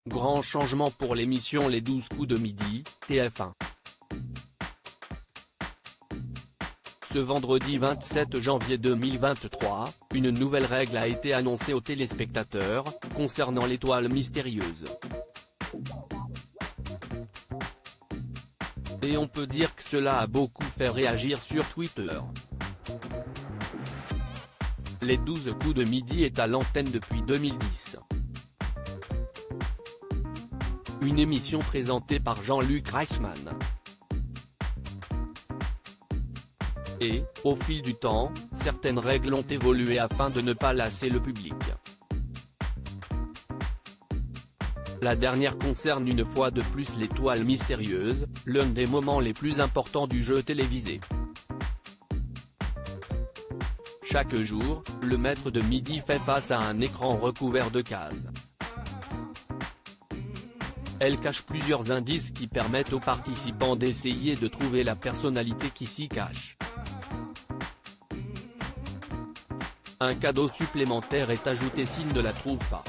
Grand changement pour l'émission Les 12 coups de midi, TF1. Ce vendredi 27 janvier 2023, une nouvelle règle a été annoncée aux téléspectateurs, concernant l'étoile mystérieuse. Et on peut dire que cela a beaucoup fait réagir sur Twitter. Les 12 coups de midi est à l'antenne depuis 2010. Une émission présentée par Jean-Luc Reichmann. Et, au fil du temps, certaines règles ont évolué afin de ne pas lasser le public. La dernière concerne une fois de plus l'étoile mystérieuse, l'un des moments les plus importants du jeu télévisé. Chaque jour, le maître de midi fait face à un écran recouvert de cases. Elle cache plusieurs indices qui permettent aux participants d'essayer de trouver la personnalité qui s'y cache. Un cadeau supplémentaire est ajouté s'il ne la trouve pas.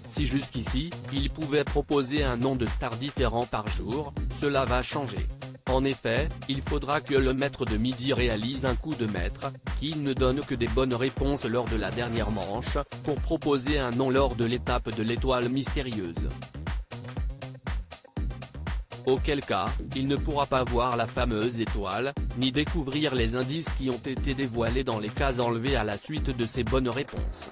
Si jusqu'ici, il pouvait proposer un nom de star différent par jour, cela va changer. En effet, il faudra que le maître de midi réalise un coup de maître, qu'il ne donne que des bonnes réponses lors de la dernière manche, pour proposer un nom lors de l'étape de l'étoile mystérieuse. Auquel cas, il ne pourra pas voir la fameuse étoile, ni découvrir les indices qui ont été dévoilés dans les cases enlevées à la suite de ces bonnes réponses.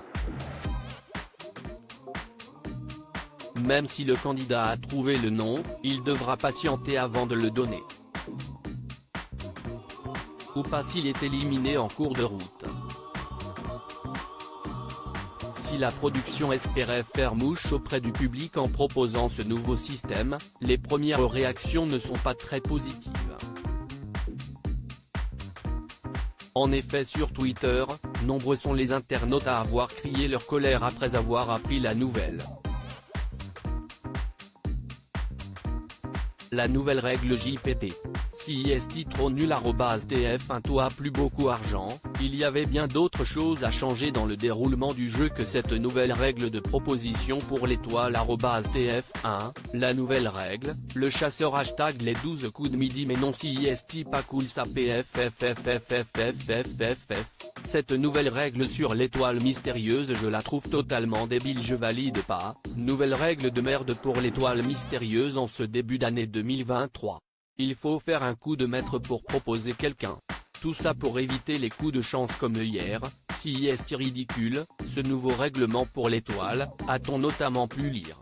Même si le candidat a trouvé le nom, il devra patienter avant de le donner. Ou pas s'il est éliminé en cours de route. Si la production espérait faire mouche auprès du public en proposant ce nouveau système, les premières réactions ne sont pas très positives. En effet, sur Twitter, nombreux sont les internautes à avoir crié leur colère après avoir appris la nouvelle. La nouvelle règle JPP. Si est trop nul @TF1 toi plus beaucoup argent, il y avait bien d'autres choses à changer dans le déroulement du jeu que cette nouvelle règle de proposition pour l'étoile @TF1, la nouvelle règle, le chasseur hashtag les 12 coups de midi mais non si est pas cool ça pffffffffffff. Cette nouvelle règle sur l'étoile mystérieuse je la trouve totalement débile je valide pas, nouvelle règle de merde pour l'étoile mystérieuse en ce début d'année 2023. Il faut faire un coup de maître pour proposer quelqu'un. Tout ça pour éviter les coups de chance comme hier, si est ridicule, ce nouveau règlement pour l'étoile, a-t-on notamment pu lire.